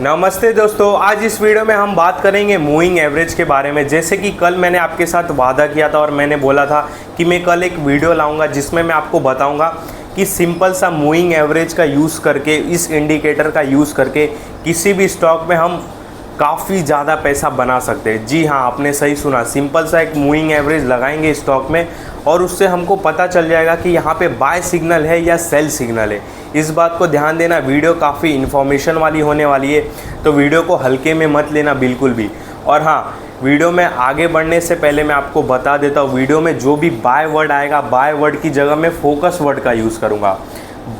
नमस्ते दोस्तों, आज इस वीडियो में हम बात करेंगे मूविंग एवरेज के बारे में। जैसे कि कल मैंने आपके साथ वादा किया था और मैंने बोला था कि मैं कल एक वीडियो लाऊंगा जिसमें मैं आपको बताऊंगा कि सिंपल सा मूविंग एवरेज का यूज़ करके, इस इंडिकेटर का यूज़ करके किसी भी स्टॉक में हम काफ़ी ज़्यादा पैसा बना सकते हैं। जी हाँ, आपने सही सुना, सिंपल सा एक मूविंग एवरेज लगाएंगे स्टॉक में और उससे हमको पता चल जाएगा कि यहाँ पे बाय सिग्नल है या सेल सिग्नल है। इस बात को ध्यान देना, वीडियो काफ़ी इन्फॉर्मेशन वाली होने वाली है, तो वीडियो को हल्के में मत लेना बिल्कुल भी। और हाँ, वीडियो में आगे बढ़ने से पहले मैं आपको बता देता हूँ, वीडियो में जो भी बाय वर्ड आएगा, बाय वर्ड की जगह मैं फोकस वर्ड का यूज़ करूँगा।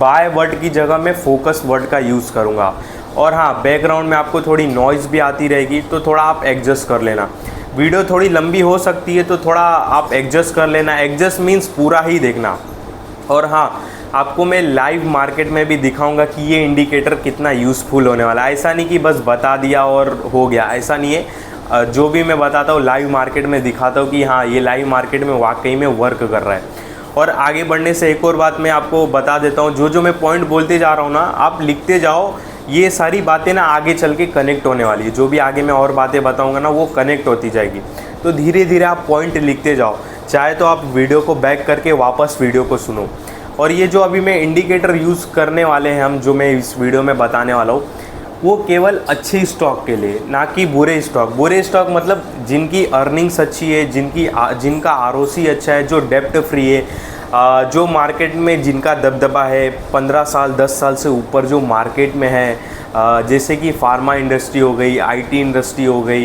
बाय वर्ड की जगह मैं फोकस वर्ड का यूज़ करूँगा। और हाँ, बैकग्राउंड में आपको थोड़ी नॉइज़ भी आती रहेगी, तो थोड़ा आप एडजस्ट कर लेना। वीडियो थोड़ी लंबी हो सकती है, तो थोड़ा आप एडजस्ट कर लेना। एडजस्ट मीन्स पूरा ही देखना। और हाँ, आपको मैं लाइव मार्केट में भी दिखाऊंगा कि ये इंडिकेटर कितना यूज़फुल होने वाला है। ऐसा नहीं कि बस बता दिया और हो गया, ऐसा नहीं है। जो भी मैं बताता हूँ लाइव मार्केट में दिखाता हूँ कि हाँ, ये लाइव मार्केट में वाकई में वर्क कर रहा है। और आगे बढ़ने से एक और बात मैं आपको बता देता हूँ, जो मैं पॉइंट बोलते जा रहा हूँ ना, आप लिखते जाओ। ये सारी बातें ना आगे चल के कनेक्ट होने वाली है। जो भी आगे मैं और बातें बताऊँगा ना, वो कनेक्ट होती जाएगी। तो धीरे धीरे आप पॉइंट लिखते जाओ। चाहे तो आप वीडियो को बैक करके वापस वीडियो को सुनो। और ये जो अभी मैं इंडिकेटर यूज़ करने वाले हैं हम, जो मैं इस वीडियो में बताने वाला हूँ, वो केवल अच्छे स्टॉक के लिए, ना कि बुरे स्टॉक। बुरे स्टॉक मतलब जिनकी अर्निंग्स अच्छी है, जिनका आरओसी अच्छा है, जो डेप्ट फ्री है, जो मार्केट में जिनका दबदबा है, 15 साल 10 साल से ऊपर जो मार्केट में है, जैसे कि फार्मा इंडस्ट्री हो गई, आईटी इंडस्ट्री हो गई,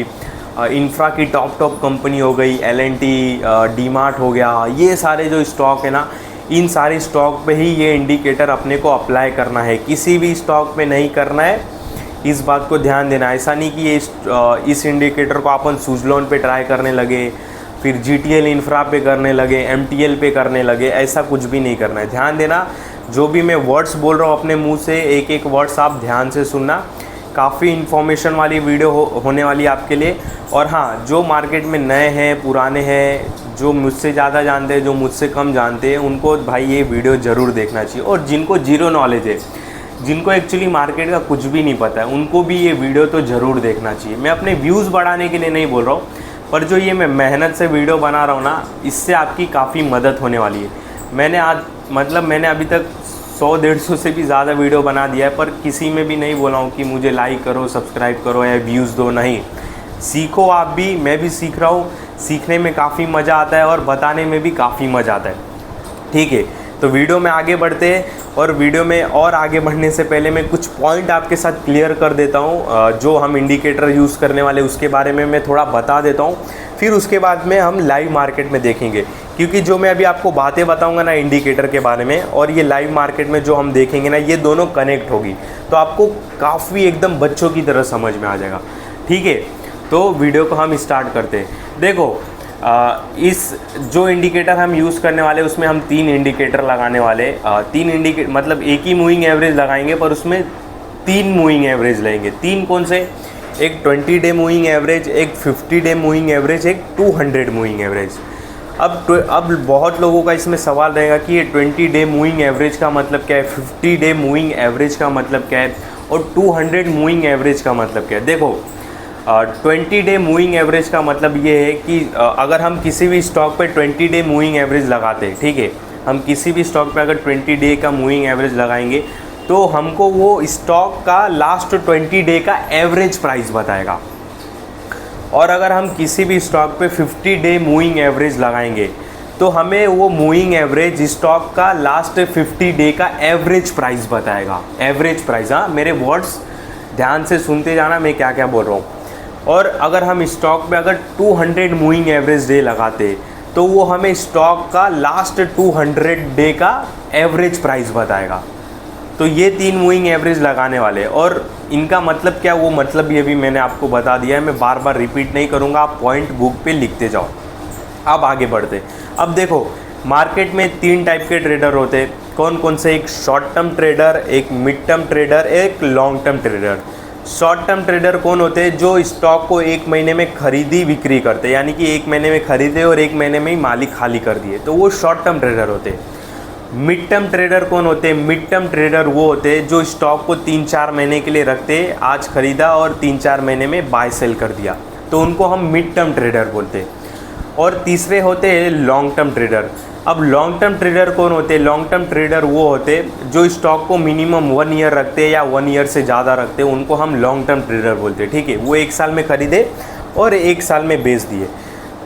इंफ्रा की टॉप कंपनी हो गई, एल&टी, डीमार्ट हो गया। ये सारे जो स्टॉक है ना, इन सारे स्टॉक पे ही ये इंडिकेटर अपने को अप्लाई करना है। किसी भी स्टॉक पे नहीं करना है, इस बात को ध्यान देना। ऐसा नहीं कि ये इस इंडिकेटर को अपन सुजलॉन पे ट्राई करने लगे, फिर जीटीएल इंफ्रा पे करने लगे, एमटीएल पे करने लगे, ऐसा कुछ भी नहीं करना है। ध्यान देना, जो भी मैं वर्ड्स बोल रहा हूँ अपने मुंह से, एक एक वर्ड्स आप ध्यान से सुनना। काफ़ी इन्फॉर्मेशन वाली वीडियो होने वाली है आपके लिए। और हाँ, जो मार्केट में नए हैं, पुराने हैं, जो मुझसे ज़्यादा जानते हैं, जो मुझसे कम जानते हैं, उनको भाई ये वीडियो ज़रूर देखना चाहिए। और जिनको जीरो नॉलेज है, जिनको एक्चुअली मार्केट का कुछ भी नहीं पता है, उनको भी ये वीडियो तो ज़रूर देखना चाहिए। मैं अपने व्यूज़ बढ़ाने के लिए नहीं बोल रहा हूँ, पर जो ये मैं मेहनत से वीडियो बना रहा हूँ ना, इससे आपकी काफ़ी मदद होने वाली है। मैंने अभी तक 100-150 से भी ज़्यादा वीडियो बना दिया है, पर किसी में भी नहीं बोला हूँ कि मुझे लाइक करो, सब्सक्राइब करो या व्यूज़ दो। नहीं, सीखो आप भी, मैं भी सीख रहा हूँ। सीखने में काफ़ी मज़ा आता है और बताने में भी काफ़ी मज़ा आता है। ठीक है, तो वीडियो में आगे बढ़ते हैं। और वीडियो में और आगे बढ़ने से पहले मैं कुछ पॉइंट आपके साथ क्लियर कर देता हूँ। जो हम इंडिकेटर यूज़ करने वाले उसके बारे में मैं थोड़ा बता देता हूँ, फिर उसके बाद में हम लाइव मार्केट में देखेंगे। क्योंकि जो मैं अभी आपको बातें बताऊंगा ना इंडिकेटर के बारे में, और ये लाइव मार्केट में जो हम देखेंगे ना, ये दोनों कनेक्ट होगी, तो आपको काफ़ी एकदम बच्चों की तरह समझ में आ जाएगा। ठीक है, तो वीडियो को हम स्टार्ट करते हैं। देखो, इस जो इंडिकेटर हम यूज़ करने वाले, उसमें हम 3 इंडिकेटर लगाने वाले। 3 इंडिकेटर मतलब एक ही मूविंग एवरेज लगाएंगे, पर उसमें 3 मूविंग एवरेज लेंगे। 3 कौन से? एक 20 डे मूविंग एवरेज, एक 50 डे मूविंग एवरेज, एक 200 मूविंग एवरेज। अब बहुत लोगों का इसमें सवाल रहेगा कि ये 20 डे मूविंग एवरेज का मतलब क्या है, 50 डे मूविंग एवरेज का मतलब क्या है, और 200 मूविंग एवरेज का मतलब क्या है। देखो, 20 डे मूविंग एवरेज का मतलब ये है कि अगर हम किसी भी स्टॉक पे 20 डे मूविंग एवरेज लगाते हैं, ठीक है, हम किसी भी स्टॉक पे अगर 20 डे का मूविंग एवरेज लगाएंगे, तो हमको वो स्टॉक का लास्ट 20 डे का एवरेज प्राइस बताएगा। और अगर हम किसी भी स्टॉक पे 50 डे मूविंग एवरेज लगाएंगे, तो हमें वो मूविंग एवरेज स्टॉक का लास्ट 50 डे का एवरेज प्राइस बताएगा। एवरेज प्राइस, हाँ, मेरे वर्ड्स ध्यान से सुनते जाना मैं क्या क्या बोल रहा हूँ। और अगर हम स्टॉक पे अगर 200 मूविंग एवरेज डे लगाते, तो वो हमें स्टॉक का लास्ट 200 डे का एवरेज प्राइस बताएगा। तो ये 3 मूविंग एवरेज लगाने वाले। और इनका मतलब क्या, वो मतलब ये भी मैंने आपको बता दिया है, मैं बार बार रिपीट नहीं करूँगा, आप पॉइंट बुक पे लिखते जाओ। अब आगे बढ़ते। अब देखो, मार्केट में 3 टाइप के ट्रेडर होते हैं। कौन कौन से? एक शॉर्ट टर्म ट्रेडर, एक मिड टर्म ट्रेडर, एक long term trader. Short term trader कौन होते हैं? जो स्टॉक को 1 महीने में खरीदी बिक्री करते हैं, यानी कि 1 महीने में खरीदे और 1 महीने में ही मालिक खाली कर दिए, तो वो शॉर्ट टर्म ट्रेडर होते हैं। मिड टर्म ट्रेडर कौन होते हैं? मिड टर्म ट्रेडर वो होते हैं जो स्टॉक को 3-4 महीने के लिए रखते हैं, आज खरीदा और 3-4 महीने में बाय सेल कर दिया, तो उनको हम मिड टर्म ट्रेडर बोलते हैं। और तीसरे होते हैं लॉन्ग टर्म ट्रेडर। अब लॉन्ग टर्म ट्रेडर कौन होते हैं? लॉन्ग टर्म ट्रेडर वो होते हैं जो स्टॉक को मिनिमम 1 ईयर रखते हैं या 1 ईयर से ज़्यादा रखते हैं, उनको हम लॉन्ग टर्म ट्रेडर बोलते हैं। ठीक है, वो 1 साल में खरीदे और 1 साल में बेच दिए।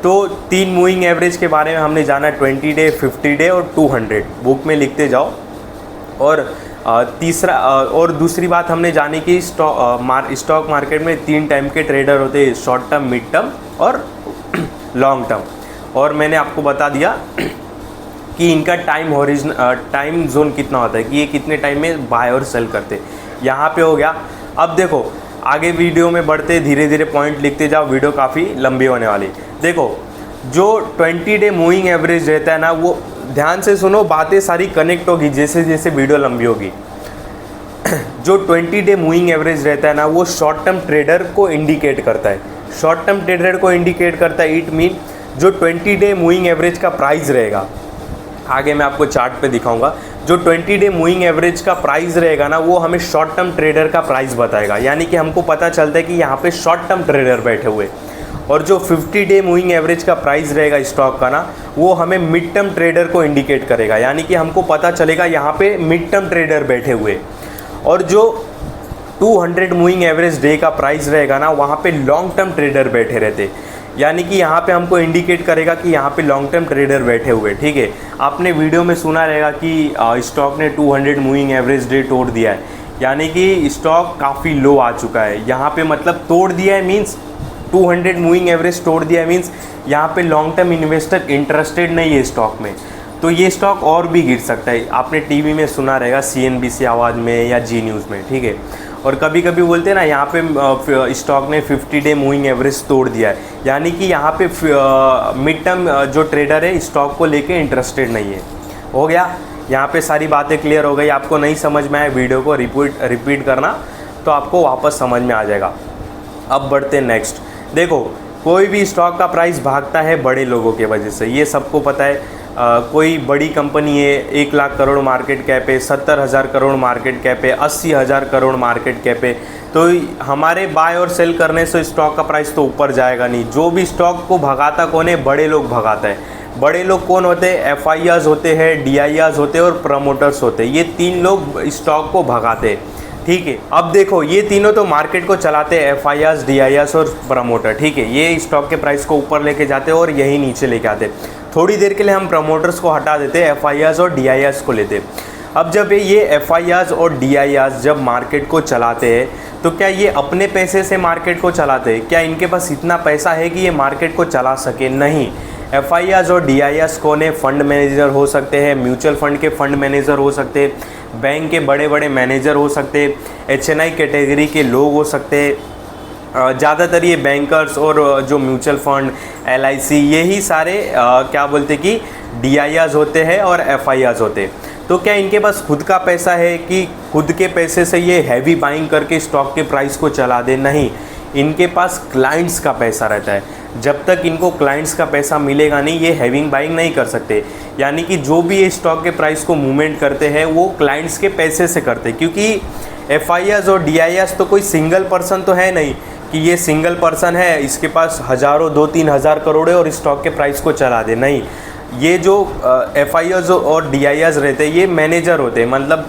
तो 3 मूविंग एवरेज के बारे में हमने जाना, 20 डे, 50 डे और 200। बुक में लिखते जाओ। और तीसरा और दूसरी बात हमने जानी कि स्टॉक मार्केट में 3 टाइम के ट्रेडर होते हैं, शॉर्ट टर्म, मिड टर्म और लॉन्ग टर्म। और मैंने आपको बता दिया कि इनका टाइम जोन कितना होता है, कि ये कितने टाइम में बाय और सेल करते, यहाँ पे हो गया। अब देखो आगे वीडियो में बढ़ते, धीरे धीरे पॉइंट लिखते जाओ, वीडियो काफ़ी लंबी होने वाली। देखो जो 20 डे मूविंग एवरेज रहता है ना, वो ध्यान से सुनो, बातें सारी कनेक्ट होगी जैसे जैसे वीडियो लंबी होगी। जो 20 डे मूविंग एवरेज रहता है ना, वो शॉर्ट टर्म ट्रेडर को इंडिकेट करता है। शॉर्ट टर्म ट्रेडर को इंडिकेट करता है, इट मीन जो 20 डे मूविंग एवरेज का प्राइस रहेगा, आगे मैं आपको चार्ट पे दिखाऊंगा, जो 20 डे मूविंग एवरेज का प्राइस रहेगा ना, वो हमें शॉर्ट टर्म ट्रेडर का प्राइस बताएगा। यानी कि हमको पता चलता है कि यहाँ पे शॉर्ट टर्म ट्रेडर बैठे हुए। और जो 50 डे मूविंग एवरेज का प्राइस रहेगा स्टॉक का ना, वो हमें मिड टर्म ट्रेडर को इंडिकेट करेगा। यानी कि हमको पता चलेगा यहाँ पे मिड टर्म ट्रेडर बैठे हुए। और जो 200 मूविंग एवरेज डे का प्राइस रहेगा ना, वहाँ पे लॉन्ग टर्म ट्रेडर बैठे रहते। यानी कि यहाँ पे हमको इंडिकेट करेगा कि यहाँ पे लॉन्ग टर्म ट्रेडर बैठे हुए। ठीक है, आपने वीडियो में सुना रहेगा कि स्टॉक ने 200 मूविंग एवरेज डे तोड़ दिया है, यानी कि स्टॉक काफ़ी लो आ चुका है। यहाँ पे मतलब तोड़ दिया है मीन्स 200 मूविंग एवरेज तोड़ दिया है मीन्स यहाँ पे लॉन्ग टर्म इन्वेस्टर इंटरेस्टेड नहीं है स्टॉक में, तो ये स्टॉक और भी गिर सकता है। आपने टीवी में सुना रहेगा, CNBC आवाज़ में या जी न्यूज़ में। ठीक है, और कभी कभी बोलते हैं ना, यहाँ पे स्टॉक ने 50 डे मूविंग एवरेज तोड़ दिया है, यानी कि यहाँ पे मिड टर्म जो ट्रेडर है स्टॉक को लेके इंटरेस्टेड नहीं है। हो गया, यहाँ पे सारी बातें क्लियर हो गई। आपको नहीं समझ में आए, वीडियो को रिपीट करना, तो आपको वापस समझ में आ जाएगा। अब बढ़ते हैं नेक्स्ट। देखो कोई भी स्टॉक का प्राइस भागता है बड़े लोगों की वजह से, ये सबको पता है। कोई बड़ी कंपनी है, 1 लाख करोड़ मार्केट कैप है, 70,000 करोड़ मार्केट कैप है, 80,000 करोड़ मार्केट कैप है, तो हमारे बाय और सेल करने से स्टॉक का प्राइस तो ऊपर जाएगा नहीं। जो भी स्टॉक को भगाता कौन है? बड़े लोग भगाता है। बड़े लोग कौन होते हैं? FIRs होते हैं, DIRs होते हैं और प्रमोटर्स होते हैं। ये 3 लोग स्टॉक को भगाते हैं। ठीक है, अब देखो ये तीनों तो मार्केट को चलाते हैं, FIRs, DIRs और प्रमोटर। ठीक है, ये स्टॉक के प्राइस को ऊपर लेके जाते हैं और यही नीचे लेके आते हैं। थोड़ी देर के लिए हम प्रमोटर्स को हटा देते हैं, FIRs और DIRs को लेते। अब जब ये FIRs और DIRs जब मार्केट को चलाते हैं, तो क्या ये अपने पैसे से मार्केट को चलाते हैं? क्या इनके पास इतना पैसा है कि ये मार्केट को चला सके? नहीं। FIRs और DIRs कौन है? फंड मैनेजर हो सकते हैं, म्यूचुअल फंड के फंड मैनेजर हो सकते हैं, बैंक के बड़े बड़े मैनेजर हो सकते हैं, HNI कैटेगरी के लोग हो सकते हैं। ज़्यादातर ये बैंकर्स और जो म्यूचुअल फंड, LIC, यही सारे क्या बोलते कि DIRs होते हैं और FIRs होते हैं। तो क्या इनके पास खुद का पैसा है कि खुद के पैसे से ये हैवी बाइंग करके स्टॉक के प्राइस को चला दे? नहीं, इनके पास क्लाइंट्स का पैसा रहता है। जब तक इनको क्लाइंट्स का पैसा मिलेगा नहीं, ये हैविंग बाइंग नहीं कर सकते। यानी कि जो भी ये स्टॉक के प्राइस को मूवमेंट करते हैं वो क्लाइंट्स के पैसे से करते हैं, क्योंकि FIRs और DIRs तो कोई सिंगल पर्सन तो है नहीं कि ये सिंगल पर्सन है, इसके पास हज़ारों 2-3 हज़ार करोड़ है और स्टॉक के प्राइस को चला दे। नहीं, ये जो FIRs और DIRs रहते हैं ये मैनेजर होते हैं, मतलब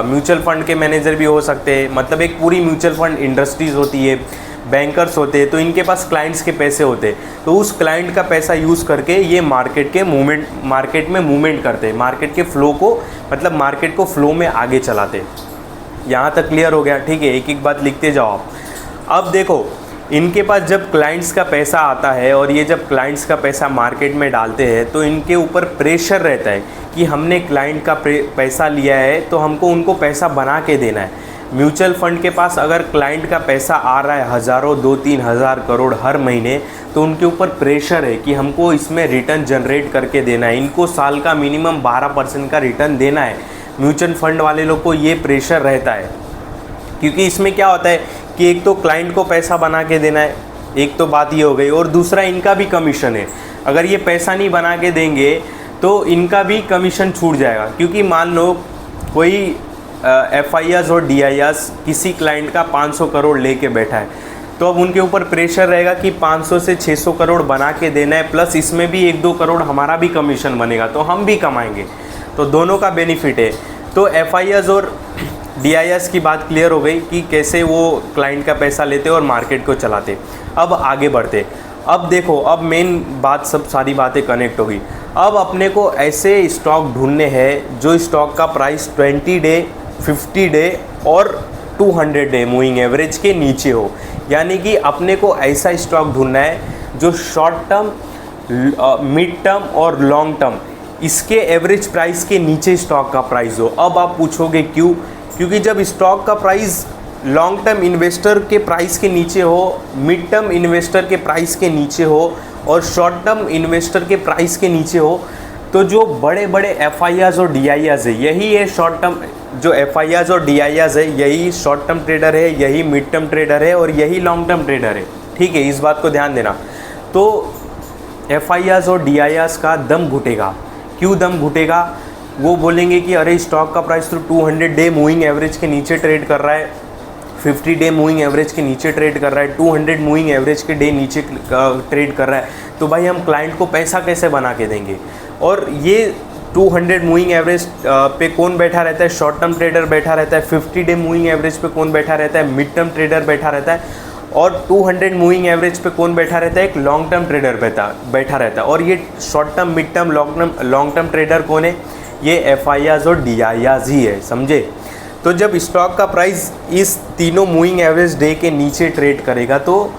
म्यूचुअल फंड के मैनेजर भी हो सकते हैं, मतलब एक पूरी म्यूचुअल फंड इंडस्ट्रीज़ होती है, बैंकर्स होते हैं, तो इनके पास क्लाइंट्स के पैसे होते हैं। तो उस क्लाइंट का पैसा यूज़ करके ये मार्केट में मूवमेंट करते हैं, मार्केट के फ्लो को, मतलब मार्केट को फ्लो में आगे चलाते हैं। यहाँ तक क्लियर हो गया? ठीक है, एक एक बात लिखते जाओ आप। अब देखो इनके पास जब क्लाइंट्स का पैसा आता है और ये जब क्लाइंट्स का पैसा मार्केट में डालते हैं, तो इनके ऊपर प्रेशर रहता है कि हमने क्लाइंट का पैसा लिया है तो हमको उनको पैसा बना के देना है। म्यूचुअल फंड के पास अगर क्लाइंट का पैसा आ रहा है हज़ारों 2-3 हज़ार करोड़ हर महीने, तो उनके ऊपर प्रेशर है कि हमको इसमें रिटर्न जनरेट करके देना है। इनको साल का मिनिमम 12% का रिटर्न देना है। म्यूचुअल फंड वाले लोग को ये प्रेशर रहता है, क्योंकि इसमें क्या होता है कि एक तो क्लाइंट को पैसा बना के देना है, एक तो बात ये हो गई, और दूसरा इनका भी कमीशन है। अगर ये पैसा नहीं बना के देंगे तो इनका भी कमीशन छूट जाएगा। क्योंकि मान लो कोई FIS और DIS किसी क्लाइंट का 500 करोड़ लेके बैठा है, तो अब उनके ऊपर प्रेशर रहेगा कि 500 से 600 करोड़ बना के देना है, प्लस इसमें भी 1-2 करोड़ हमारा भी कमीशन बनेगा, तो हम भी कमाएंगे, तो दोनों का बेनिफिट है। तो FIS और DIS की बात क्लियर हो गई कि कैसे वो क्लाइंट का पैसा लेते और मार्केट को चलाते। अब आगे बढ़ते। अब देखो, अब मेन बात, सब सारी बातें कनेक्ट होगी। अब अपने को ऐसे स्टॉक ढूंढने हैं जो स्टॉक का प्राइस 20 डे, 50 डे और 200 डे मूविंग एवरेज के नीचे हो। यानी कि अपने को ऐसा स्टॉक ढूंढना है जो शॉर्ट टर्म, मिड टर्म और लॉन्ग टर्म इसके एवरेज प्राइस के नीचे स्टॉक का प्राइस हो। अब आप पूछोगे क्यों? क्योंकि जब स्टॉक का प्राइस लॉन्ग टर्म इन्वेस्टर के प्राइस के नीचे हो, मिड टर्म इन्वेस्टर के प्राइस के नीचे हो और शॉर्ट टर्म इन्वेस्टर के प्राइस के नीचे हो, तो जो बड़े बड़े FIS और DIS है, यही है शॉर्ट टर्म। जो FIS और DIS है यही शॉर्ट टर्म ट्रेडर है, यही मिड टर्म ट्रेडर है और यही लॉन्ग टर्म ट्रेडर है। ठीक है, इस बात को ध्यान देना। तो FIS और DIS का दम घुटेगा। क्यों दम घुटेगा? वो बोलेंगे कि अरे स्टॉक का प्राइस तो 200 डे मूविंग एवरेज के नीचे ट्रेड कर रहा है, 50 डे मूविंग एवरेज के नीचे ट्रेड कर रहा है, 200 मूविंग एवरेज के डे नीचे ट्रेड कर रहा है, तो भाई हम क्लाइंट को पैसा कैसे बना के देंगे? और ये 200 मूविंग एवरेज पे कौन बैठा रहता है? शॉर्ट टर्म ट्रेडर बैठा रहता है। 50 डे मूविंग एवरेज पे कौन बैठा रहता है? मिड टर्म ट्रेडर बैठा रहता है। और 200 मूविंग एवरेज पे कौन बैठा रहता है? एक लॉन्ग टर्म ट्रेडर बैठा रहता है। और ये short term, mid term, long term trader कौन है? ये FIS और DIS ही है, समझे? तो जब स्टॉक का प्राइस इस तीनों मूविंग एवरेज डे के नीचे ट्रेड करेगा, तो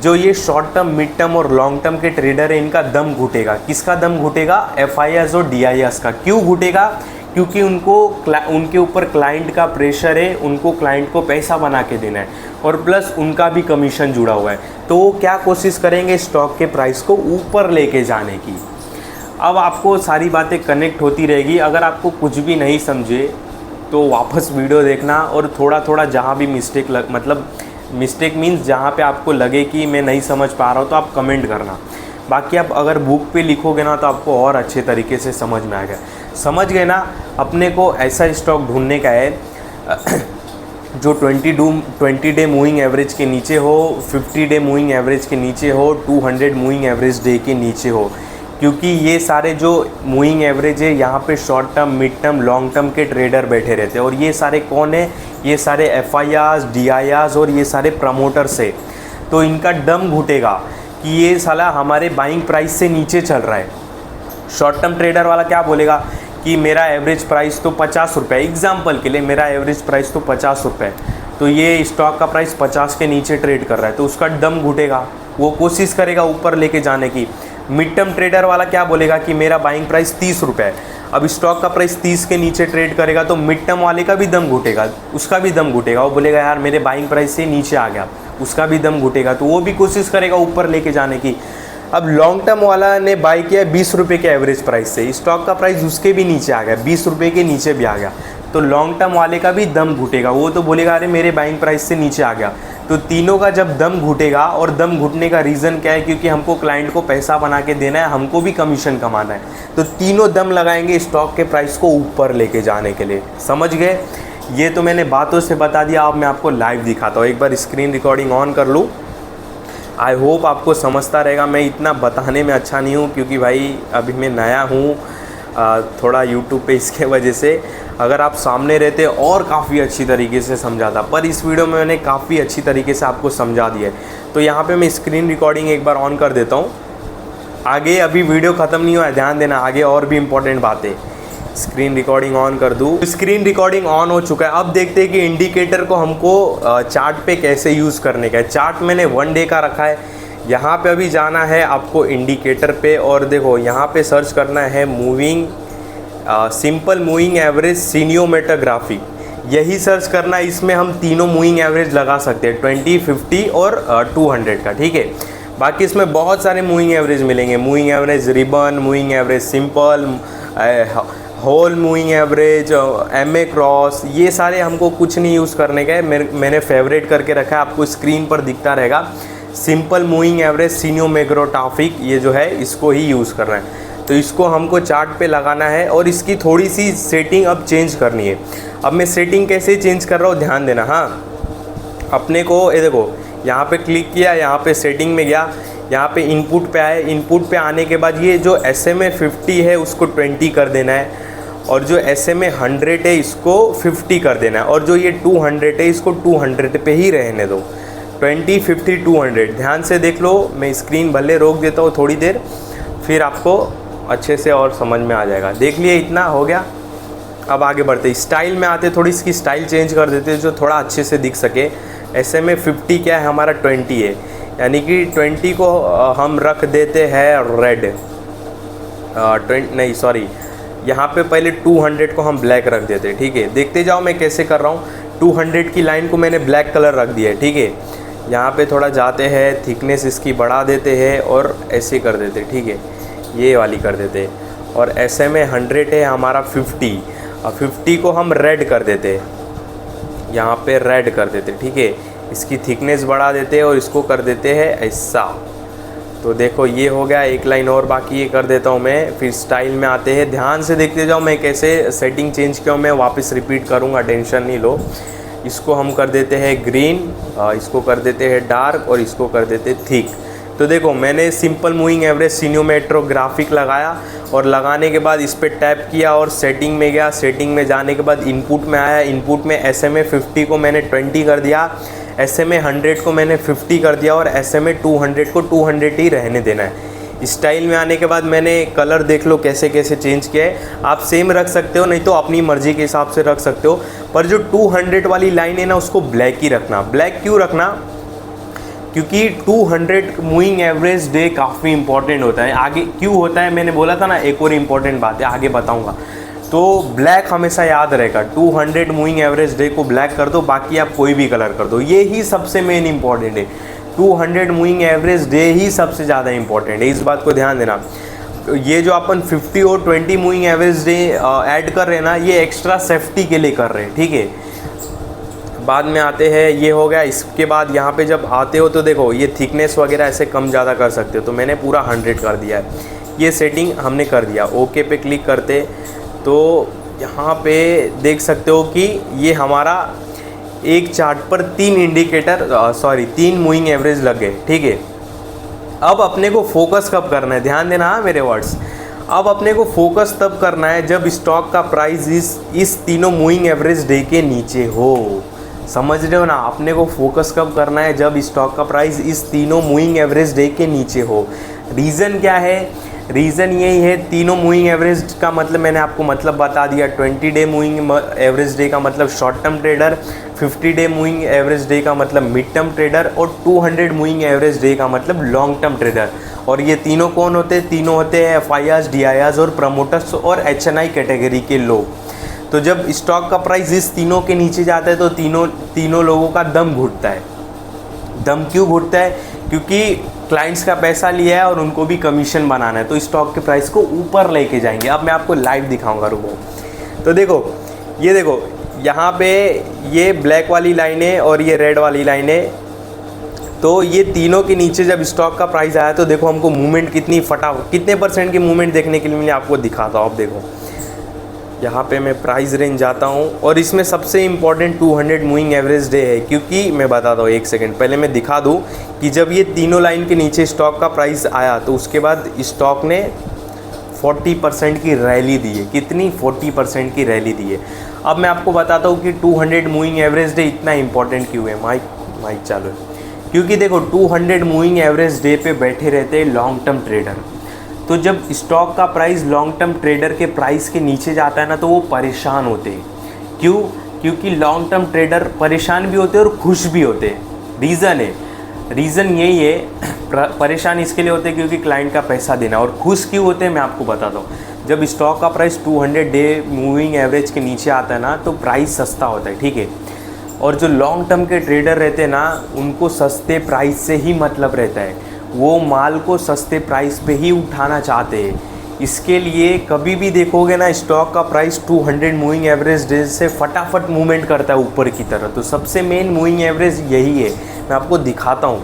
जो ये शॉर्ट टर्म, मिड टर्म और लॉन्ग टर्म के ट्रेडर है, इनका दम घुटेगा। किसका दम घुटेगा? FIS और DIS का। क्यों घुटेगा? क्योंकि उनके ऊपर क्लाइंट का प्रेशर है, उनको क्लाइंट को पैसा बना के देना है और प्लस उनका भी कमीशन जुड़ा हुआ है। तो वो क्या कोशिश करेंगे? स्टॉक के प्राइस को ऊपर लेके जाने की। अब आपको सारी बातें कनेक्ट होती रहेगी। अगर आपको कुछ भी नहीं समझे तो वापस वीडियो देखना और थोड़ा थोड़ा जहाँ भी मिस्टेक मीन्स जहाँ पे आपको लगे कि मैं नहीं समझ पा रहा हूँ, तो आप कमेंट करना। बाकी आप अगर बुक पे लिखोगे ना, तो आपको और अच्छे तरीके से समझ में आएगा। समझ गए ना? अपने को ऐसा स्टॉक ढूंढने का है जो 20 डे मूविंग एवरेज के नीचे हो, 50 डे मूविंग एवरेज के नीचे हो, 200 मूविंग एवरेज डे के नीचे हो। क्योंकि ये सारे जो मूविंग एवरेज है, यहाँ पे short term, mid term, long term के ट्रेडर बैठे रहते हैं। और ये सारे कौन है? ये सारे FIS, DIS और ये सारे प्रमोटर्स है। तो इनका दम घुटेगा कि ये साला हमारे बाइंग प्राइस से नीचे चल रहा है। शॉर्ट टर्म ट्रेडर वाला क्या बोलेगा कि मेरा एवरेज प्राइस तो 50 रुपये, एग्जाम्पल के लिए मेरा एवरेज प्राइस तो 50 रुपये, तो ये स्टॉक का प्राइस 50 के नीचे ट्रेड कर रहा है, तो उसका दम घुटेगा, वो कोशिश करेगा ऊपर लेके जाने की। मिड टर्म ट्रेडर वाला क्या बोलेगा कि मेरा बाइंग प्राइस 30 रुपये है, अब स्टॉक का प्राइस 30 के नीचे ट्रेड करेगा, तो मिड टर्म वाले का भी दम घुटेगा, उसका भी दम घुटेगा। वो बोलेगा यार मेरे बाइंग प्राइस से नीचे आ गया, उसका भी दम घुटेगा, तो वो भी कोशिश करेगा ऊपर लेके जाने की। अब लॉन्ग टर्म वाला ने बाई किया 20 रुपये के एवरेज प्राइस से, स्टॉक का प्राइस उसके भी नीचे आ गया, 20 रुपये के नीचे भी आ गया, तो लॉन्ग टर्म वाले का भी दम घुटेगा। वो तो बोलेगा अरे मेरे बाइंग प्राइस से नीचे आ गया। तो तीनों का जब दम घुटेगा, और दम घुटने का रीज़न क्या है? क्योंकि हमको क्लाइंट को पैसा बना के देना है, हमको भी कमीशन कमाना है, तो तीनों दम लगाएंगे स्टॉक के प्राइस को ऊपर लेके जाने के लिए। समझ गए? ये तो मैंने बातों से बता दिया, अब मैं आपको लाइव दिखाता हूँ। एक बार स्क्रीन रिकॉर्डिंग ऑन कर लूँ। आई होप आपको समझता रहेगा। मैं इतना बताने में अच्छा नहीं हूँ क्योंकि भाई अभी मैं नया हूँ थोड़ा यूट्यूब पे, इसके वजह से। अगर आप सामने रहते और काफ़ी अच्छी तरीके से समझाता, पर इस वीडियो में मैंने काफ़ी अच्छी तरीके से आपको समझा दिया है। तो यहाँ पे मैं स्क्रीन रिकॉर्डिंग एक बार ऑन कर देता हूँ। आगे अभी वीडियो ख़त्म नहीं हुआ है, ध्यान देना, आगे और भी इम्पोर्टेंट बातें। स्क्रीन रिकॉर्डिंग ऑन कर दूँ। स्क्रीन रिकॉर्डिंग ऑन हो चुका है। अब देखते हैं कि इंडिकेटर को हमको चार्ट पे कैसे यूज़ करने का है। चार्ट मैंने 1 डे का रखा है। यहाँ पे अभी जाना है आपको इंडिकेटर पे, और देखो यहाँ पे सर्च करना है मूविंग सिंपल मूविंग एवरेज सीनियोमेटोग्राफी, यही सर्च करना है। इसमें हम तीनों मूविंग एवरेज लगा सकते हैं, 20, 50 और 200 का, ठीक है। बाकी इसमें बहुत सारे मूविंग एवरेज मिलेंगे, moving average ribbon, moving average simple, whole moving average, MA cross, ये सारे हमको कुछ नहीं यूज़ करने का है। मैंने फेवरेट करके रखा है, आपको स्क्रीन पर दिखता रहेगा। सिंपल मूविंग एवरेज सीनियोमेटोग्राफिक, ये जो है इसको ही यूज़ कर रहे हैं। तो इसको हमको चार्ट पे लगाना है और इसकी थोड़ी सी सेटिंग अब चेंज करनी है। अब मैं सेटिंग कैसे चेंज कर रहा हूँ ध्यान देना। हाँ, अपने को ये देखो यहाँ पे क्लिक किया, यहाँ पे सेटिंग में गया, यहाँ पे इनपुट पे आए। इनपुट पे आने के बाद ये जो SMA 50 है उसको 20 कर देना है, और जो SMA 100 है इसको 50 कर देना है, और जो ये 200 है इसको 200 पे ही रहने दो। 20, 50, 200 ध्यान से देख लो। मैं स्क्रीन भले रोक देता हूँ थोड़ी देर, फिर आपको अच्छे से और समझ में आ जाएगा। देख लिए, इतना हो गया। अब आगे बढ़ते, स्टाइल में आते, थोड़ी इसकी स्टाइल चेंज कर देते जो थोड़ा अच्छे से दिख सके। SMA 50 क्या है हमारा 20 है, यानी कि 20 को हम रख देते हैं रेड। नहीं सॉरी, यहाँ पे पहले 200 को हम ब्लैक रख देते हैं। ठीक है, देखते जाओ मैं कैसे कर रहा हूँ। 200 की लाइन को मैंने ब्लैक कलर रख दिया है। ठीक है, यहाँ पे थोड़ा जाते हैं, थिकनेस इसकी बढ़ा देते हैं और ऐसे कर देते। ठीक है, ये वाली कर देते हैं। और SMA 100 है हमारा 50, और 50 को हम रेड कर देते हैं, यहाँ पे रेड कर देते। ठीक है, इसकी थिकनेस बढ़ा देते हैं और इसको कर देते हैं ऐसा। तो देखो ये हो गया, एक लाइन और बाकी ये कर देता हूँ मैं। फिर स्टाइल में आते हैं, ध्यान से देखते जाओ मैं कैसे सेटिंग चेंज किया हूँ। मैं वापस रिपीट करूँगा, टेंशन नहीं लो। इसको हम कर देते हैं ग्रीन, इसको कर देते हैं डार्क, और इसको कर देते हैं थिक। तो देखो मैंने सिंपल मूविंग एवरेज सिनेमैटोग्राफिक लगाया, और लगाने के बाद इस पर टैप किया और सेटिंग में गया। सेटिंग में जाने के बाद इनपुट में आया। इनपुट में SMA 50 को मैंने 20 कर दिया, SMA 100 को मैंने 50 कर दिया, और SMA 200 को 200 ही रहने देना है। स्टाइल में आने के बाद मैंने कलर देख लो कैसे कैसे चेंज किया है। आप सेम रख सकते हो, नहीं तो अपनी मर्ज़ी के हिसाब से रख सकते हो, पर जो 200 वाली लाइन है ना उसको ब्लैक ही रखना। ब्लैक क्यों रखना? क्योंकि 200 मूविंग एवरेज डे काफ़ी इंपॉर्टेंट होता है। आगे क्यों होता है मैंने बोला था ना, एक और इम्पॉर्टेंट बात है आगे बताऊंगा। तो ब्लैक हमेशा याद रहेगा। 200 मूविंग एवरेज डे को ब्लैक कर दो, बाकी आप कोई भी कलर कर दो, ये ही सबसे मेन इंपॉर्टेंट है। 200 मूविंग एवरेज डे ही सबसे ज़्यादा इंपॉर्टेंट है, इस बात को ध्यान देना। ये जो अपन 50 और 20 मूविंग एवरेज डे ऐड कर रहे हैं ना, ये एक्स्ट्रा सेफ्टी के लिए कर रहे हैं। ठीक है, बाद में आते हैं, ये हो गया। इसके बाद यहाँ पे जब आते हो तो देखो ये थिकनेस वगैरह ऐसे कम ज़्यादा कर सकते हो, तो मैंने पूरा 100 कर दिया है। ये सेटिंग हमने कर दिया। ओके पे क्लिक करते तो यहाँ पे देख सकते हो कि ये हमारा एक चार्ट पर 3 मूविंग एवरेज लग गए। ठीक है, अब अपने को फोकस कब करना है, ध्यान देना हाँ मेरे वर्ड्स। अब अपने को फोकस तब करना है जब स्टॉक का प्राइस इस तीनों मूविंग एवरेज डे के नीचे हो। समझ रहे हो ना, अपने को फोकस कब करना है जब स्टॉक का प्राइस इस तीनों मूविंग एवरेज डे के नीचे हो। रीज़न क्या है? रीज़न यही है, तीनों मूविंग एवरेज का मतलब मैंने आपको मतलब बता दिया। 20 डे मूविंग एवरेज डे का मतलब short term trader, 50 day moving average day का मतलब मिड टर्म ट्रेडर, और 200 मूविंग एवरेज डे का मतलब लॉन्ग टर्म ट्रेडर। और ये तीनों कौन होते हैं? तीनों होते हैं FIRs, DIRs और प्रमोटर्स और HNI कैटेगरी के लोग। तो जब स्टॉक का प्राइस इस तीनों के नीचे जाता है तो तीनों लोगों का दम घुटता है। दम क्यों घुटता है? क्योंकि क्लाइंट्स का पैसा लिया है और उनको भी कमीशन बनाना है, तो स्टॉक के प्राइस को ऊपर लेके जाएंगे। अब मैं आपको लाइव दिखाऊंगा, रुको। तो देखो, ये देखो यहाँ पे ये ब्लैक वाली लाइन है और ये रेड वाली लाइन है। तो ये तीनों के नीचे जब स्टॉक का प्राइस आया तो देखो हमको मूवमेंट कितने परसेंट की मूवमेंट देखने के लिए मैं आपको दिखाता हूँ। अब देखो यहाँ पे मैं प्राइस रेंज जाता हूँ, और इसमें सबसे इम्पॉर्टेंट 200 मूविंग एवरेज डे है। क्योंकि मैं बताता हूँ, एक सेकंड पहले मैं दिखा दूँ कि जब ये तीनों लाइन के नीचे स्टॉक का प्राइस आया तो उसके बाद स्टॉक ने 40% की रैली दी है। कितनी? 40% की रैली दी है। अब मैं आपको बताता हूँ कि 200 मूविंग एवरेज डे इतना इंपॉर्टेंट क्यों है। माइक चालू है। क्योंकि देखो 200 मूविंग एवरेज डे पे बैठे रहते हैं लॉन्ग टर्म ट्रेडर। तो जब स्टॉक का प्राइस लॉन्ग टर्म ट्रेडर के प्राइस के नीचे जाता है ना, तो वो परेशान होते हैं। क्यों? क्योंकि लॉन्ग टर्म ट्रेडर परेशान भी होते हैं और खुश भी होते हैं। रीज़न यही है, परेशान इसके लिए होते हैं क्योंकि क्लाइंट का पैसा देना, और खुश क्यों होते हैं मैं आपको बताता हूँ। जब स्टॉक का प्राइस 200 डे मूविंग एवरेज के नीचे आता है ना, तो प्राइस सस्ता होता है। ठीक है, और जो लॉन्ग टर्म के ट्रेडर रहते हैं ना, उनको सस्ते प्राइस से ही मतलब रहता है। वो माल को सस्ते प्राइस पे ही उठाना चाहते हैं। इसके लिए कभी भी देखोगे ना, स्टॉक का प्राइस 200 मूविंग एवरेज डे से फटाफट मूवमेंट करता है ऊपर की तरफ। तो सबसे मेन मूविंग एवरेज यही है, मैं आपको दिखाता हूँ।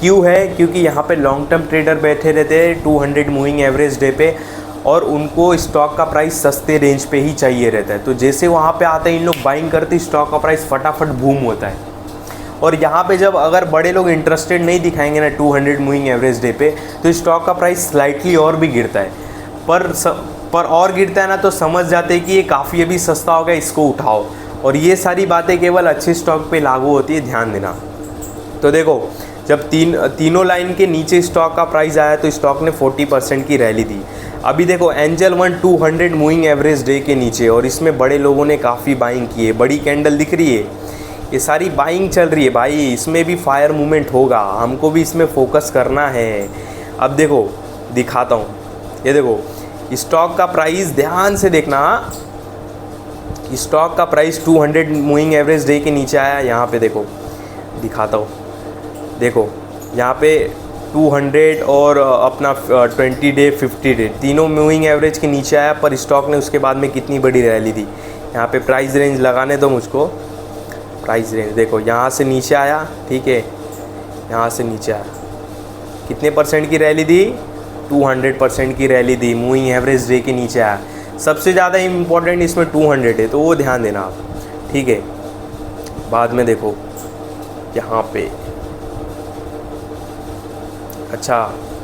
क्यों है? क्योंकि यहाँ पे लॉन्ग टर्म ट्रेडर बैठे रहते हैं 200 मूविंग एवरेज डे पे, और उनको स्टॉक का प्राइस सस्ते रेंज पे ही चाहिए रहता है। तो जैसे वहाँ पे आते हैं इन लोग बाइंग करते, स्टॉक का प्राइस फटाफट बूम होता है। और यहाँ पे जब अगर बड़े लोग इंटरेस्टेड नहीं दिखाएंगे ना 200 मूविंग एवरेज डे पे, तो स्टॉक का प्राइस स्लाइटली और भी गिरता है। पर और गिरता है ना तो समझ जाते हैं कि ये काफ़ी अभी सस्ता हो गया, इसको उठाओ। और ये सारी बातें केवल अच्छे स्टॉक पे लागू होती है, ध्यान देना। तो देखो, जब तीनों लाइन के नीचे स्टॉक का प्राइस आया तो स्टॉक ने 40% की रैली दी। अभी देखो angel one 200 moving average day के नीचे, और इसमें बड़े लोगों ने काफ़ी बाइंग की है। बड़ी कैंडल दिख रही है, ये सारी बाइंग चल रही है भाई। इसमें भी फायर मूवमेंट होगा, हमको भी इसमें फोकस करना है। अब देखो दिखाता हूँ, ये देखो स्टॉक का प्राइस, ध्यान से देखना। स्टॉक का प्राइस 200 मूविंग एवरेज डे के नीचे आया। यहाँ पे देखो, दिखाता हूँ, देखो यहाँ पे 200 और अपना 20 डे 50 डे तीनों मूविंग एवरेज के नीचे आया, पर स्टॉक ने उसके बाद में कितनी बड़ी रैली दी। यहाँ पे प्राइस रेंज लगाने दो मुझको। प्राइस रेंज देखो, यहाँ से नीचे आया, ठीक है, यहाँ से नीचे आया, कितने परसेंट की रैली दी? 200% की रैली दी, मूविंग एवरेज डे के नीचे आया। सबसे ज़्यादा इम्पोर्टेंट इसमें 200 है, तो वो ध्यान देना आप, ठीक है। बाद में देखो यहाँ पे, अच्छा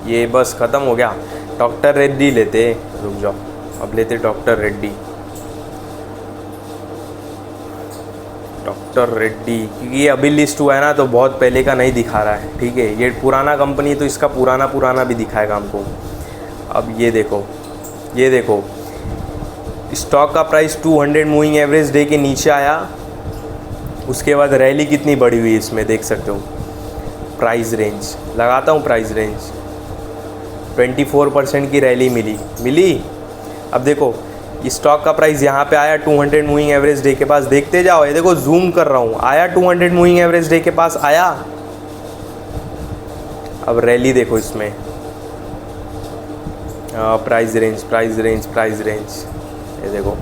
ये बस ख़त्म हो गया। डॉक्टर रेड्डी लेते, रुक जाओ, अब लेते डॉक्टर रेड्डी। डॉक्टर रेड्डी, क्योंकि ये अभी लिस्ट हुआ है ना, तो बहुत पहले का नहीं दिखा रहा है, ठीक है। ये पुराना कंपनी है तो इसका पुराना भी दिखाएगा हमको। अब ये देखो, ये देखो स्टॉक का प्राइस 200 मूविंग एवरेज डे के नीचे आया, उसके बाद रैली कितनी बड़ी हुई इसमें देख सकते हो। प्राइस रेंज लगाता हूँ, प्राइस रेंज 24% की रैली मिली। अब देखो स्टॉक का प्राइस यहाँ पे आया 200 मूविंग एवरेज डे के पास, देखते जाओ, ये देखो जूम कर रहा हूँ, आया 200 मूविंग एवरेज डे के पास आया। अब रैली देखो इसमें, प्राइस रेंज, ये देखो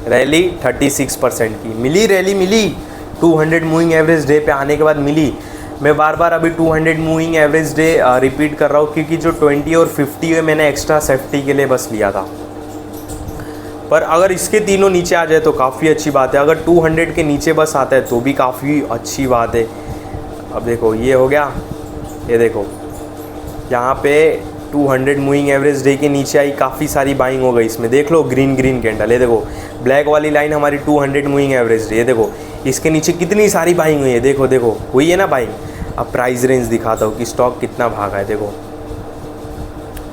रैली 36% की मिली, रैली मिली 200 मूविंग एवरेज डे पे आने के बाद मिली। मैं बार अभी 200 मूविंग एवरेज डे रिपीट कर रहा हूँ, क्योंकि जो 20 और 50 है मैंने एक्स्ट्रा सेफ्टी के लिए बस लिया था। पर अगर इसके तीनों नीचे आ जाए तो काफ़ी अच्छी बात है, अगर 200 के नीचे बस आता है तो भी काफ़ी अच्छी बात है। अब देखो ये हो गया, ये देखो यहाँ पे 200 मूविंग एवरेज डे के नीचे आई, काफ़ी सारी बाइंग हो गई इसमें, देख लो ग्रीन कैंडल। ये देखो ब्लैक वाली लाइन हमारी 200 मूविंग एवरेज डे, ये देखो इसके नीचे कितनी सारी बाइंग हुई है, देखो हुई है ना बाइंग। अब प्राइस रेंज दिखाता हूँ कि स्टॉक कितना भागा है, देखो।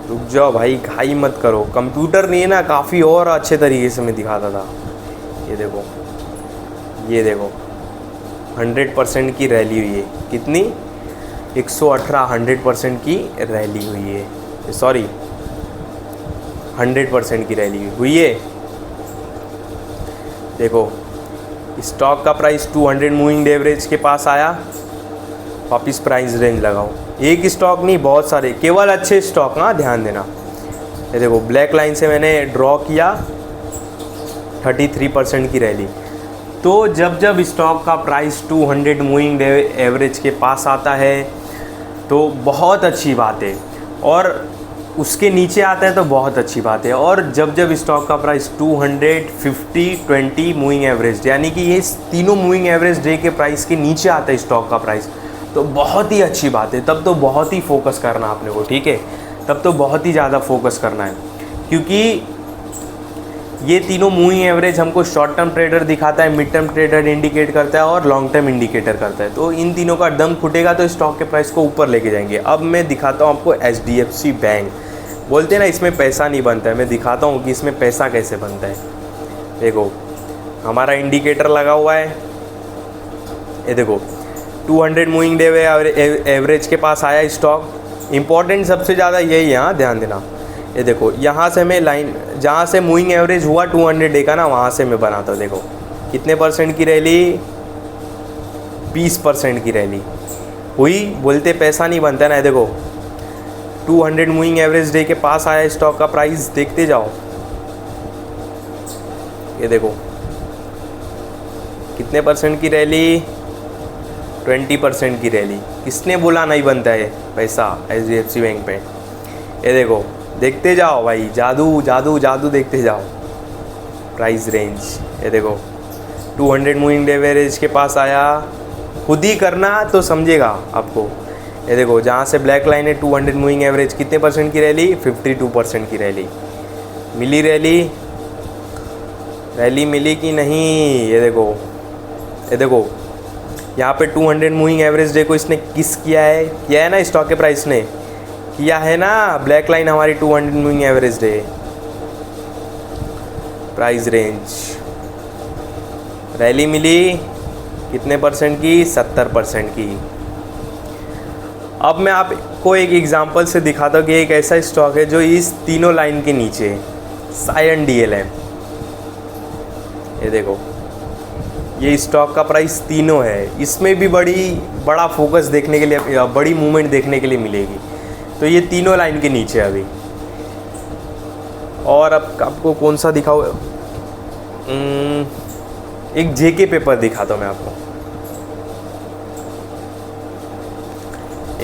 रुक जाओ भाई, घाई मत करो, कंप्यूटर नहीं है ना, काफ़ी और अच्छे तरीके से मैं दिखाता था। ये देखो 100% की रैली हुई है, कितनी? 118 100% की रैली हुई है, सॉरी 100% की रैली हुई है। देखो स्टॉक का प्राइस 200 मूविंग एवरेज के पास आया, वापिस प्राइस रेंज लगाओ। एक स्टॉक नहीं, बहुत सारे, केवल अच्छे स्टॉक, हाँ ध्यान देना। ये देखो ब्लैक लाइन से मैंने ड्रॉ किया 33% की रैली। तो जब स्टॉक का प्राइस 200 मूविंग एवरेज के पास आता है तो बहुत अच्छी बात है, और उसके नीचे आता है तो बहुत अच्छी बात है। और जब स्टॉक का प्राइस 200, 50, 20 मूविंग एवरेज, यानी कि ये तीनों मूविंग एवरेज डे के प्राइस के नीचे आता है स्टॉक का प्राइस, तो बहुत ही अच्छी बात है। तब तो बहुत ही फोकस करना आपने को, ठीक है, तब तो बहुत ही ज़्यादा फोकस करना है, क्योंकि ये तीनों मूविंग एवरेज हमको शॉर्ट टर्म ट्रेडर दिखाता है, मिड टर्म ट्रेडर इंडिकेट करता है और लॉन्ग टर्म इंडिकेटर करता है। तो इन तीनों का दम फुटेगा तो स्टॉक के प्राइस को ऊपर लेके जाएंगे। अब मैं दिखाता हूँ आपको HDFC बैंक। बोलते हैं ना इसमें पैसा नहीं बनता है, मैं दिखाता हूँ कि इसमें पैसा कैसे बनता है। देखो हमारा इंडिकेटर लगा हुआ है, ये देखो 200 मूविंग डे एवरेज के पास आया स्टॉक। इम्पॉर्टेंट सबसे ज़्यादा यही है, हाँ ध्यान देना। ये देखो यहाँ से मैं लाइन, जहाँ से मूविंग एवरेज हुआ 200 डे का ना, वहाँ से मैं बनाता हूँ। देखो कितने परसेंट की रैली? 20% की रैली हुई। बोलते पैसा नहीं बनता ना, देखो 200 मूविंग एवरेज डे के पास आया स्टॉक का प्राइस, देखते जाओ। ये देखो कितने परसेंट की रैली? 20% की रैली। किसने बोला नहीं बनता है पैसा HDFC बैंक पे। ये देखो, देखते जाओ भाई, जादू जादू जादू देखते जाओ। प्राइस रेंज ये देखो, 200 मूविंग एवरेज के पास आया। खुद ही करना तो समझेगा आपको। ये देखो, जहाँ से ब्लैक लाइन है 200 मूविंग एवरेज, कितने परसेंट की रैली? 52% की रैली मिली। रैली मिली कि नहीं? ये देखो यहाँ पे 200 मूविंग एवरेज डे को इसने किस किया है ना, स्टॉक के प्राइस ने किया है ना। ब्लैक लाइन हमारी 200 moving average day. Price range rally मिली कितने परसेंट की? 70% की। अब मैं आपको एक एग्जांपल से दिखाता हूँ कि एक ऐसा स्टॉक है जो इस तीनों लाइन के नीचे, सायन DLM। ये देखो, ये स्टॉक का प्राइस तीनों है। इसमें भी बड़ा फोकस देखने के लिए, बड़ी मूवमेंट देखने के लिए मिलेगी। तो ये तीनों लाइन के नीचे अभी। और अब आपको कौन सा दिखाओ? एक JK पेपर दिखाता हूँ मैं आपको।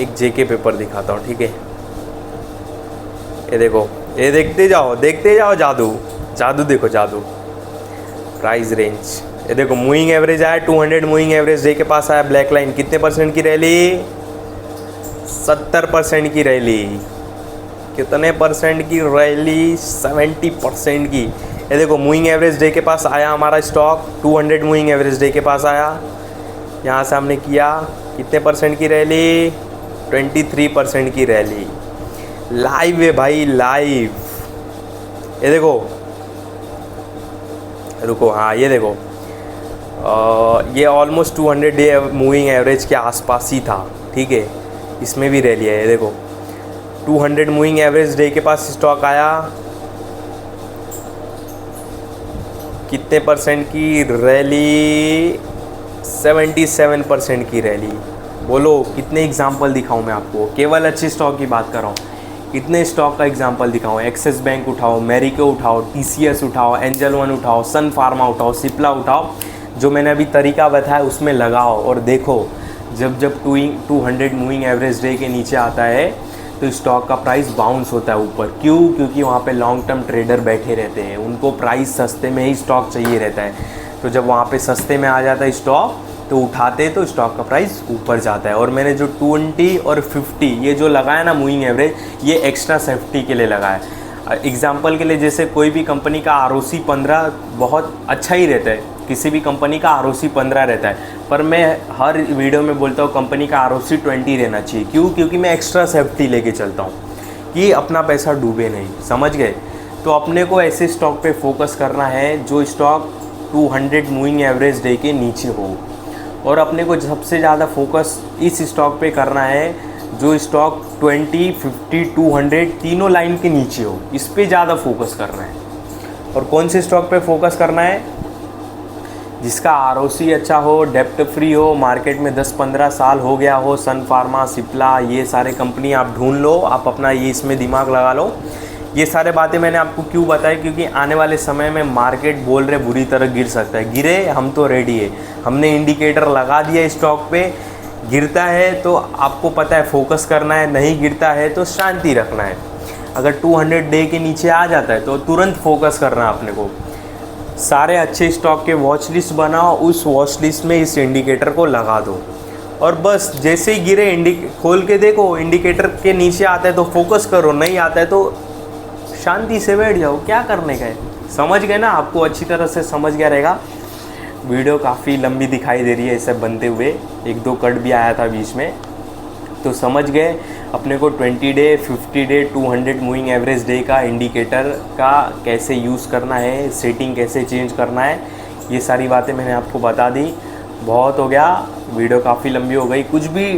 एक JK पेपर दिखाता हूँ, ठीक है। ये देखो, ये देखते जाओ जादू देखो, जादू। प्राइस रेंज ये देखो, मूविंग एवरेज आया 200 मूविंग एवरेज डे के पास आया। ब्लैक लाइन कितने परसेंट की रैली? 70% की रैली। कितने परसेंट की रैली? 70% की। ये देखो, मूविंग एवरेज डे के पास आया हमारा स्टॉक, 200 मूविंग एवरेज डे के पास आया। यहाँ से हमने किया कितने परसेंट की रैली? 23% की रैली। लाइव है भाई, लाइव। ये देखो, रुको, हाँ ये देखो, ये ऑलमोस्ट 200 डे मूविंग एवरेज के आसपास ही था, ठीक है। इसमें भी रैली है। ये देखो, 200 मूविंग एवरेज डे के पास स्टॉक आया। कितने परसेंट की रैली? 77% की रैली। बोलो कितने एग्जाम्पल दिखाऊं मैं आपको? केवल अच्छे स्टॉक की बात कर रहा हूँ। कितने स्टॉक का एग्जाम्पल दिखाऊं? एक्सिस बैंक उठाओ, मेरिको उठाओ, TCS उठाओ, एंजल वन उठाओ, सन फार्मा उठाओ, सिप्ला उठाओ। जो मैंने अभी तरीका बताया उसमें लगाओ और देखो, जब 200 मूविंग एवरेज डे के नीचे आता है तो स्टॉक का प्राइस बाउंस होता है ऊपर। क्यों? क्योंकि वहाँ पे लॉन्ग टर्म ट्रेडर बैठे रहते हैं, उनको प्राइस सस्ते में ही स्टॉक चाहिए रहता है। तो जब वहाँ पे सस्ते में आ जाता है स्टॉक तो उठाते तो स्टॉक का प्राइस ऊपर जाता है। और मैंने जो 20 और 50 ये जो लगाया ना मूविंग एवरेज, ये एक्स्ट्रा सेफ्टी के लिए लगाया। एग्जाम्पल के लिए, जैसे कोई भी कंपनी का ROC 15 बहुत अच्छा ही रहता है, किसी भी कंपनी का ROC 15 रहता है, पर मैं हर वीडियो में बोलता हूँ कंपनी का ROC 20 रहना चाहिए। क्यों? क्योंकि मैं एक्स्ट्रा सेफ्टी लेके चलता हूँ कि अपना पैसा डूबे नहीं, समझ गए। तो अपने को ऐसे स्टॉक पे फोकस करना है जो स्टॉक 200 मूविंग एवरेज डे के नीचे हो, और अपने को सबसे ज़्यादा फोकस इस स्टॉक पे करना है जो स्टॉक 20, 50, 200 तीनों लाइन के नीचे हो। इस पे ज़्यादा फोकस करना है। और कौन से स्टॉक पे फोकस करना है? जिसका ROC अच्छा हो, डेप्ट फ्री हो, मार्केट में 10-15 साल हो गया हो। सन फार्मा, सिप्ला, ये सारे कंपनी आप ढूंढ लो, आप अपना ये इसमें दिमाग लगा लो। ये सारे बातें मैंने आपको क्यों बताई? क्योंकि आने वाले समय में मार्केट बोल रहे बुरी तरह गिर सकता है। गिरे, हम तो रेडी है, हमने इंडिकेटर लगा दिया स्टॉक पे। गिरता है तो आपको पता है फोकस करना है, नहीं गिरता है तो शांति रखना है। अगर 200 डे के नीचे आ जाता है तो तुरंत फोकस करना है अपने को। सारे अच्छे स्टॉक के वॉच लिस्ट बनाओ, उस वॉच लिस्ट में इस इंडिकेटर को लगा दो, और बस जैसे ही गिरे खोल के देखो, इंडिकेटर के नीचे आता है तो फोकस करो, नहीं आता है तो शांति से बैठ जाओ। क्या करने का है? समझ गए ना? आपको अच्छी तरह से समझ गया रहेगा। वीडियो काफ़ी लंबी दिखाई दे रही है इसे बनते हुए, 1-2 कट भी आया था बीच में, तो समझ गए अपने को 20 day, 50 day, 200 moving average day का इंडिकेटर का कैसे यूज़ करना है, सेटिंग कैसे चेंज करना है। ये सारी बातें मैंने आपको बता दी। बहुत हो गया, वीडियो काफ़ी लंबी हो गई। कुछ भी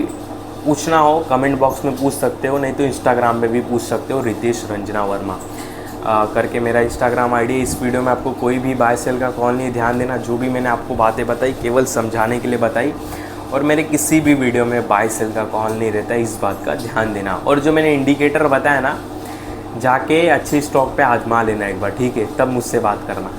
पूछना हो कमेंट बॉक्स में पूछ सकते हो, नहीं तो इंस्टाग्राम पे भी पूछ सकते हो। रितेश रंजना वर्मा करके मेरा इंस्टाग्राम ID। इस वीडियो में आपको कोई भी बाय सेल का कॉल नहीं, ध्यान देना। जो भी मैंने आपको बातें बताई केवल समझाने के लिए बताई, और मेरे किसी भी वीडियो में बाय सेल का कॉल नहीं रहता, इस बात का ध्यान देना। और जो मैंने इंडिकेटर बताया ना, जाके अच्छे स्टॉक पे आजमा लेना एक बार, ठीक है? तब मुझसे बात करना।